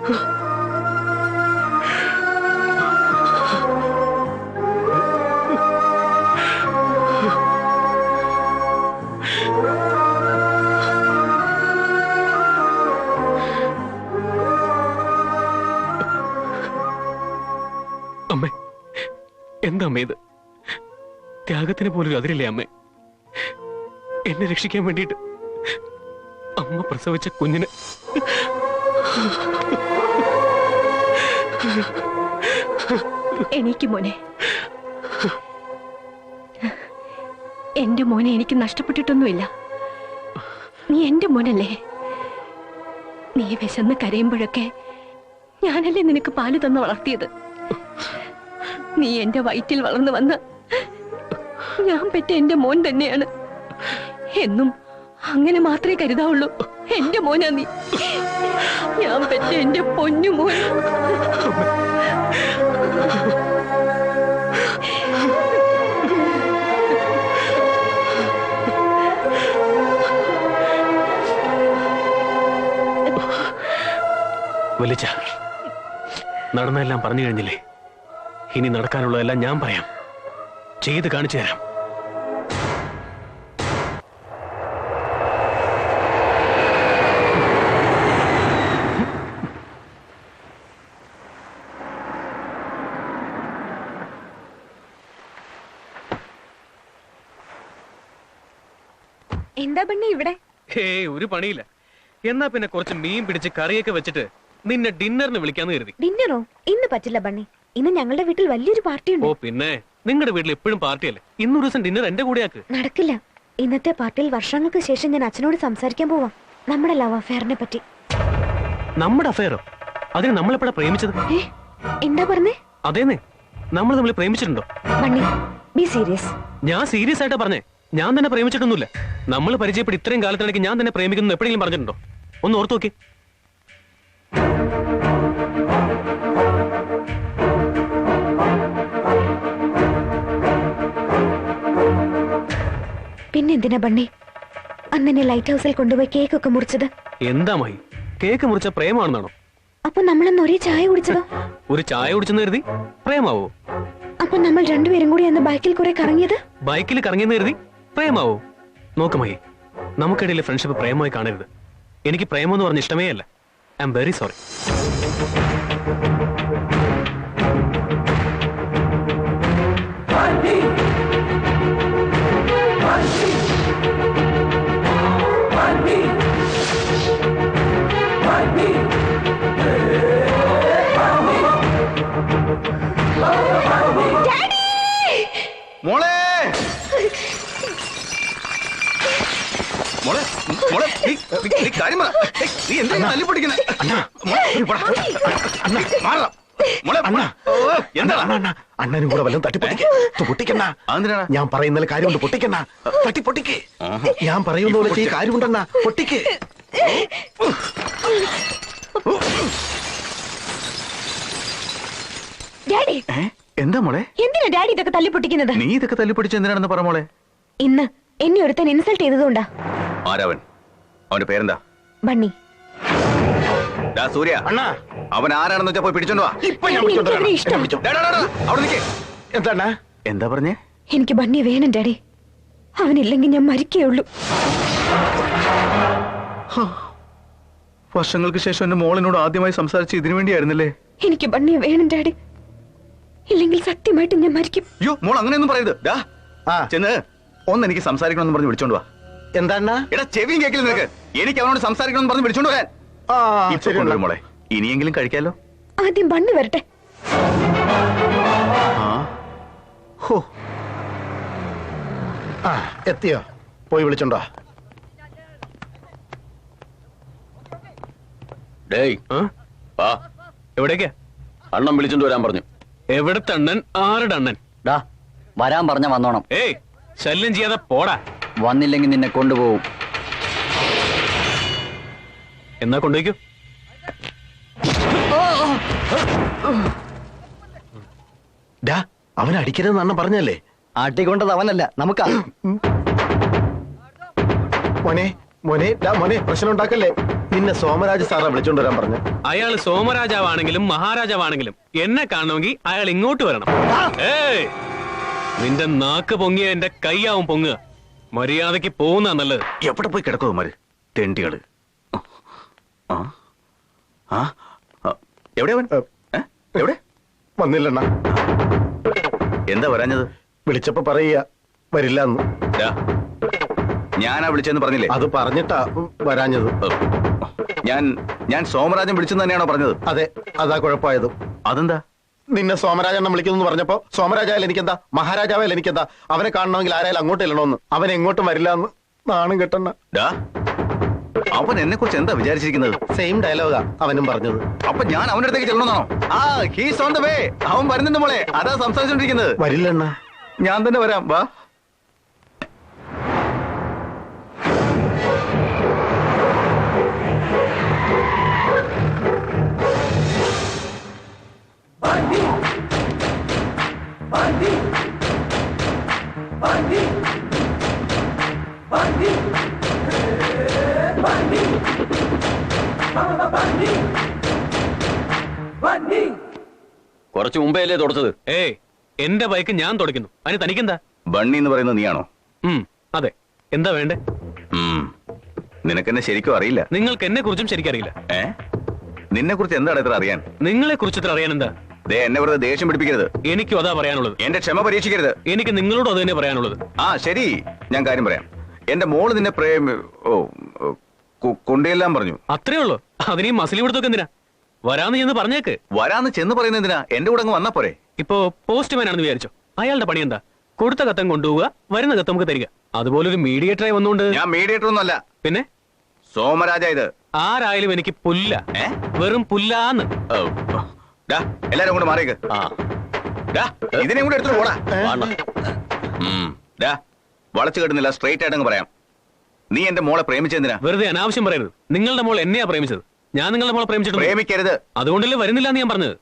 അമ്മേ, എന്താ അമ്മ ഇത്? ത്യാഗത്തിന് പോലും അതിരില്ലേ അമ്മേ? എന്നെ രക്ഷിക്കാൻ വേണ്ടിയിട്ട് അമ്മ പ്രസവിച്ച കുഞ്ഞിന് എനിക്ക് മോനെ, എന്റെ മോനെ എനിക്ക് നഷ്ടപ്പെട്ടിട്ടൊന്നുമില്ല. നീ എന്റെ മോനല്ലേ? നീ വിശന്ന് കരയുമ്പോഴൊക്കെ ഞാനല്ലേ നിനക്ക് പാല് തന്ന് വളർത്തിയത്. നീ എന്റെ വയറ്റിൽ വളർന്നു വന്ന ഞാൻ പെറ്റ എന്റെ മോൻ തന്നെയാണ്. എന്നും അങ്ങനെ മാത്രമേ കരുതാവുള്ളൂ. എന്റെ മോനാ നീ. ഞാൻ പെറ്റ എന്റെ പൊന്നു മോൻ. വലിച്ച നടന്നെല്ലാം പറഞ്ഞു കഴിഞ്ഞില്ലേ? ഇനി നടക്കാനുള്ളതെല്ലാം ഞാൻ പറയാം, ചെയ്ത് കാണിച്ചു തരാം. എന്താ ബണ്ണി ഇവിടെ? ഒരു പണിയില്ല. എന്നാ പിന്നെ കുറച്ച് മീൻ പിടിച്ച് കറിയൊക്കെ വെച്ചിട്ട് നിന്നെ ഡിന്നറിന് വിളിക്കാന്ന് കരുതി. ഡിന്നറോ? ഇന്ന് പറ്റില്ല ബണ്ണി. ഇന്ന് ഞങ്ങളുടെ വീട്ടിൽ വലിയൊരു പാർട്ടി ഉണ്ട്. ഓ പിന്നെ, നിങ്ങളുടെ വീട്ടിൽ എപ്പോഴും പാർട്ടിയല്ലേ? ഇന്നൊരു ദിവസം ഡിന്നർ എന്റെ കൂടെയാക്ക്. നടക്കില്ല. ഇന്നത്തെ പാർട്ടിയിൽ വർഷങ്ങൾക്ക് ശേഷം ഞാൻ അച്ഛനോട് സംസാരിക്കാൻ പോവാം, നമ്മുടെ ലവ് അഫെയറിനെ പറ്റി. നമ്മുടെ അഫെയറോ? അതിന് നമ്മളെപ്പോഴാ പ്രേമിച്ചത്? എന്താ പറഞ്ഞേ? അതേന്നെ, നമ്മൾ തമ്മിൽ പ്രേമിച്ചിട്ടുണ്ടോ? Bunny, be serious. ഞാൻ സീരിയസ് ആയിട്ടാ പറഞ്ഞേ. ഞാൻ തന്നെ പ്രേമിച്ചിട്ടൊന്നുമില്ല. നമ്മൾ പരിചയപ്പെട്ട് ഇത്രയും കാലത്തിനിടയ്ക്ക് ഞാൻ തന്നെ പ്രേമിക്കുന്നു എപ്പോഴെങ്കിലും പറഞ്ഞിട്ടുണ്ടോ? ഒന്ന് ഓർത്തു നോക്കി. പിന്നെന്തിനാ ബണ്ണി അന്നെ ലൈറ്റ് ഹൗസിൽ കൊണ്ടുപോയി കേക്ക് ഒക്കെ മുറിച്ചത്? എന്താ മഹി, കേക്ക് മുറിച്ച പ്രേമാണെന്നാണോ? അപ്പൊ നമ്മളന്ന് ഒരേ ചായ കുടിച്ചതോ? ഒരു ചായ കുടിച്ചെന്ന് കരുതി പ്രേമാവോ? അപ്പൊ നമ്മൾ രണ്ടുപേരും കൂടി അന്ന് ബൈക്കിൽ കുറെ കറങ്ങിയത്? ബൈക്കിൽ കറങ്ങിയെന്ന് കരുതി പ്രേമാവോ? നോക്ക് മഹി, നമുക്കിടയിൽ ഫ്രണ്ട്ഷിപ്പ് പ്രേമമായി കാണരുത്. എനിക്ക് പ്രേമം എന്ന് പറഞ്ഞ ഇഷ്ടമേ അല്ല. I M very sorry. മോളെ മോളെ മോളെ നീ കാര്യം പറ. നീ എന്താ തല്ലി പൊട്ടിക്കണേ? അണ്ണനും കൂടെ വല്ലതും തട്ടിപ്പൊട്ടിക്കണ്ട. ഞാൻ പറയുന്ന കാര്യമുണ്ട്, പൊട്ടിക്കണ്ട. തട്ടിപ്പൊട്ടിക്ക്. ഞാൻ പറയുന്ന ഈ കാര്യമുണ്ടെന്ന പൊട്ടിക്ക്. ഡാഡി, എന്താ മോളെ? എന്തിനാ ഡാഡി ഇതൊക്കെ തല്ലിപ്പൊട്ടിക്കുന്നത്? നീ ഇതൊക്കെ തല്ലിപ്പൊട്ടിച്ച് എന്തിനാണെന്ന് പറ മോളെ. ഇന്ന് എന്നെ ഒരുത്തൻ ഇൻസൾട്ട് ചെയ്തതുകൊണ്ടാ. ആരാവൻ? അവന്റെ പേരെന്താ? ബണ്ണി. സൂര്യ, അണ്ണാ അവൻ ആരാണെന്ന് വെച്ചാ പോയി പിടിച്ചോണ്ട് വാ. എന്താ പറഞ്ഞേ? എനിക്ക് ബണ്ണി വേണം ഡാഡി. അവനില്ലെങ്കിൽ ഞാൻ മരിക്കുകയുള്ളൂ. വർഷങ്ങൾക്ക് ശേഷം എന്റെ മോളിനോട് ആദ്യമായി സംസാരിച്ച് ഇതിനു വേണ്ടിയായിരുന്നല്ലേ? എനിക്ക് ബണ്ണിയെ വേണം ഡാഡി, ഇല്ലെങ്കിൽ സത്യമായിട്ട് ഞാൻ മരിക്കും. അയ്യോ മോൾ അങ്ങനെയൊന്നും പറയരുത്. ചെന്ന് ഒന്ന് എനിക്ക് സംസാരിക്കണമെന്ന് പറഞ്ഞ് വിളിച്ചോണ്ട് വാ. എന്താ എടാ ചെവിയും കേക്കില്ല നിനക്ക്? എനിക്ക് അവനോട് സംസാരിക്കണമെന്ന് പറഞ്ഞ് വിളിച്ചോണ്ട് വരാൻ. മോളെ ഇനിയെങ്കിലും കഴിക്കാലോ. ആദ്യം ബണ്ണി വരട്ടെ. എത്തിയോ? പോയി വിളിച്ചോണ്ടോ? എവിടേക്കാ? അണ്ണൻ വിളിച്ചോണ്ട് വരാൻ പറഞ്ഞു. എവിടത്തെ അണ്ണൻ? ആരുടെ അണ്ണൻ? വരാൻ പറഞ്ഞ വന്നോണം. ഏയ്, ശല്യം ചെയ്യാതെ പോടാ. വന്നില്ലെങ്കിൽ നിന്നെ കൊണ്ടുപോകും. എന്നാ കൊണ്ടുപോയിക്കോ. അവൻ അടിക്കരുതെന്ന് അണ്ണൻ പറഞ്ഞല്ലേ? ആട്ടിക്കൊണ്ടത് അവനല്ല, നമുക്കാ. മോനെ മോനെ മോനെ പ്രശ്നം ഉണ്ടാക്കല്ലേ? നിന്നെ സോമരാജ് സാറാ വിളിച്ചോണ്ട് വരാൻ പറഞ്ഞു. അയാൾ സോമരാജാവാണെങ്കിലും മഹാരാജാവാണെങ്കിലും എന്നെ കാണണമെങ്കിൽ അയാൾ ഇങ്ങോട്ട് വരണം. ഏയ്, നിന്റെ നാക്ക് പൊങ്ങിയ എന്റെ കൈയാവും പൊങ്ങുക. മര്യാദക്ക് പോകുന്ന നല്ലത്. എവിടെ പോയി കിടക്കുമാര് തെണ്ടികള്? ആ ആ ആ, എവിടെ അവൻ? എവിടെ? വന്നില്ലണ്ണ. എന്താ വരാഞ്ഞത്? വിളിച്ചപ്പോ പറയുക വരില്ല എന്ന്. ഡാ, ഞാനാ വിളിച്ചെന്ന് പറഞ്ഞില്ലേ? അത് പറഞ്ഞിട്ടാ വരാഞ്ഞത്. ഞാൻ സോമരാജൻ വിളിച്ചെന്ന് തന്നെയാണോ പറഞ്ഞത്? അതെ, അതാ കുഴപ്പമായത്. അതെന്താ? നിന്നെ സോമരാജൻ വിളിക്കുന്നു പറഞ്ഞപ്പോ സോമരാജായാലും എനിക്കെന്താ, മഹാരാജാവായാലും എനിക്കെന്താ, അവനെ കാണണമെങ്കിൽ ആരായാലും അങ്ങോട്ട് ഇല്ലണോന്ന്. അവൻ എങ്ങോട്ടും വരില്ല എന്ന്. നാണം കെട്ടണ്ണ. ഡാ, അവൻ എന്നെ കുറിച്ച് എന്താ വിചാരിച്ചിരിക്കുന്നത്? സെയിം ഡയലോഗാ അവനും പറഞ്ഞത്. അപ്പൊ ഞാൻ അവന്റെ അടുത്തേക്ക് ചെല്ലണമെന്നാണോ? ആ, ഹീസ് ഓൺ ദ വേ. അവൻ വരുന്നുണ്ട് മോളെ. അതാ സംസാരിച്ചോണ്ടിരിക്കുന്നത്. വരില്ലണ്ണ. ഞാൻ തന്നെ വരാം. വാ. കുറച്ചു മുമ്പേ അല്ലേ തുടച്ചത്? ഏയ്, എന്റെ ബൈക്ക് ഞാൻ തുടയ്ക്കുന്നു. അതിന് തനിക്കെന്താ? ബണ്ണി എന്ന് പറയുന്നത് നീയാണോ? അതെ. എന്താ വേണ്ടേ? നിനക്കെന്നെ ശരിക്കും അറിയില്ല. നിങ്ങൾക്ക് എന്നെ കുറിച്ചും ശരിക്കറിയില്ല. നിന്നെ കുറിച്ച് എന്താണ് ഇത്ര അറിയാൻ? നിങ്ങളെ കുറിച്ച് ഇത്ര അറിയാൻ എന്താ? എന്നെ വെറുതെ ദേഷ്യം പിടിപ്പിക്കരുത്. എനിക്കും അതാ പറയാനുള്ളത്. എന്റെ ക്ഷമ പരീക്ഷിക്കരുത്. എനിക്ക് നിങ്ങളോട് അത് തന്നെ പറയാനുള്ളത്. ആ ശരി, ഞാൻ കാര്യം പറയാം. എന്റെ മോള് നിന്നെ കൊണ്ടുചെല്ലാൻ പറഞ്ഞു. അത്രേ ഉള്ളൂ. അതിനെയും മസിലി കൊടുത്തൊക്കെ എന്തിനാ? വരാന്ന് ചെന്ന് പറഞ്ഞേക്ക്. വരാന്ന് ചെന്ന് പറയുന്നത് എന്തിനാ? എന്റെ കൂടെ അങ്ങ് വന്നാ പോരെ? ഇപ്പോ പോസ്റ്റ്മാൻ ആണെന്ന് വിചാരിച്ചോ. അയാളുടെ പണി എന്താ? കൊടുത്ത കത്തം കൊണ്ടുപോവുക, വരുന്ന കത്ത് നമുക്ക് തരിക. അതുപോലെ ഒരു മീഡിയേറ്ററായി വന്നുകൊണ്ട്. ഞാൻ മീഡിയേറ്റർ ഒന്നും അല്ല. പിന്നെ സോമരാജ ഇത്. ആരായാലും എനിക്ക് പുല്ല. വെറും പുല്ലാന്ന്. എല്ലാരും കൂടെ മാറിയേക്ക്. ഇതിനെ കൂടെ എടുത്തു പോടാ. വളച്ചു കെട്ടുന്നില്ല, സ്ട്രൈറ്റ് ആയിട്ടങ്ങ് പറയാം. നീ എന്റെ മോളെ പ്രേമിച്ചെന്തിനാ? വെറുതെ അനാവശ്യം പറയരുത്. നിങ്ങളുടെ മോൾ എന്നെയാ പ്രേമിച്ചത്. ഞാൻ നിങ്ങളുടെ മോളെ പ്രേമിച്ചിട്ട് പ്രേമിക്കരുത്. അതുകൊണ്ടല്ലേ വരുന്നില്ല എന്ന് ഞാൻ പറഞ്ഞത്.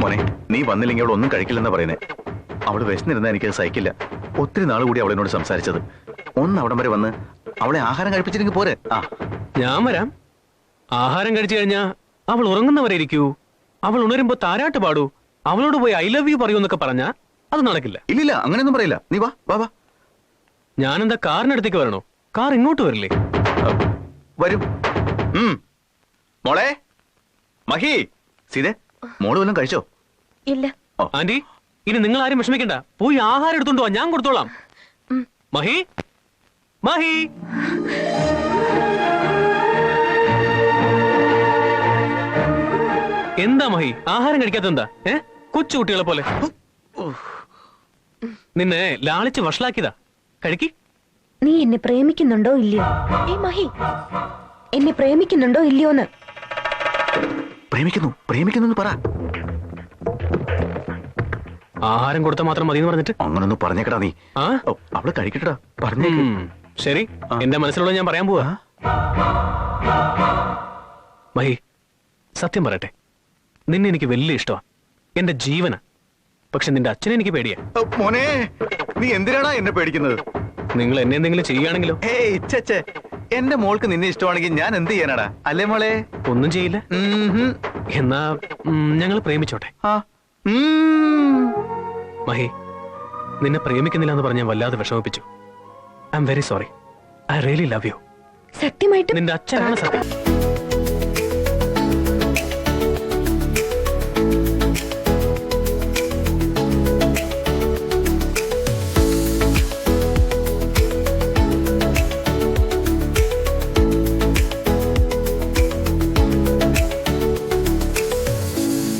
മോനെ, നീ വന്നില്ലെങ്കിൽ അവൾ ഒന്നും കഴിക്കില്ലെന്നാ പറയുന്നേ. അവള് വിശന്നിരുന്നാ എനിക്കത് സഹിക്കില്ല. ഒത്തിരി നാൾ കൂടി അവളെന്നോട് സംസാരിച്ചത്. ഒന്ന് അവിടം വരെ വന്ന് അവളെ ആഹാരം കഴിപ്പിച്ചില്ലെങ്കിൽ പോരെ? ഞാൻ വരാം. ആഹാരം കഴിച്ചു കഴിഞ്ഞാ അവൾ ഉറങ്ങുന്നവരെ ഇരിക്കൂ. അവൾ ഉണരുമ്പോ താരാട്ട് പാടൂ. അവളോട് പോയി ഐ ലവ് യു പറയൂ എന്നൊക്കെ പറഞ്ഞാ അത് നടക്കില്ല. ഇല്ലില്ല, അങ്ങനെയൊന്നും പറയില്ല. നീ വാ വാ വാ. ഞാനെന്താ കാറിനടുത്തേക്ക് വരണോ? കാർ ഇങ്ങോട്ട് വരില്ലേ? വരും. മോളെ, മഹി, സീതേ, മോള് വല്ലതും കഴിച്ചോ? ഇല്ല. ആന്റി, ഇനി നിങ്ങൾ ആരും വിഷമിക്കണ്ട. പോയി ആഹാരം എടുത്തോണ്ട് വാ, ഞാൻ കൊടുത്തോളാം. മഹി, മഹി. എന്താ മഹി ആഹാരം കഴിക്കാത്തെന്താ? കൊച്ചു കുട്ടികളെ പോലെ. നിന്നെ ലാളിച്ച് വഷളാക്കിയതാ. കഴിക്ക്. നീ എന്നെ പ്രേമിക്കുന്നുണ്ടോ ഇല്ലയോ? മഹി, എന്നെ പ്രേമിക്കുന്നുണ്ടോ ഇല്ലയോന്ന്? പ്രേമിക്കുന്നു പറ. ആഹാരം കൊടുത്താൽ മാത്രം മതി എന്ന് പറഞ്ഞിട്ട് അങ്ങനൊന്നും പറഞ്ഞേക്കടാ നീ. അവള് കഴിക്കട്ടാ പറഞ്ഞേ. ശരി, എന്റെ മനസ്സിലുള്ള ഞാൻ പറയാൻ പോവാ. മഹി, സത്യം പറയട്ടെ, നിന്നെ എനിക്ക് വലിയ ഇഷ്ടമാ. എന്റെ ജീവന. പക്ഷെ നിന്റെ അച്ഛനെ എനിക്ക് പേടിയാ. മോനെ, നീ എന്തിനാടാ എന്നെ പേടിക്കുന്നത്? നിങ്ങൾ എന്നെ എന്തെങ്കിലും ചെയ്യുകയാണെങ്കിലോ? എന്റെ മോൾക്ക് നിന്നെ ഇഷ്ടമാണെങ്കിൽ ഞാൻ എന്ത് ചെയ്യാനാടാ? അല്ലേ മോളെ? ഒന്നും ചെയ്യില്ല. എന്നാ ഞങ്ങൾ പ്രേമിച്ചോട്ടെ. മഹി, നിന്നെ പ്രേമിക്കുന്നില്ല എന്ന് പറഞ്ഞാൽ വല്ലാതെ വിഷമിപ്പിച്ചു. I'm very sorry. I really love you. സത്യമായിട്ട് നിന്റെ അച്ഛനാണ് സത്യം.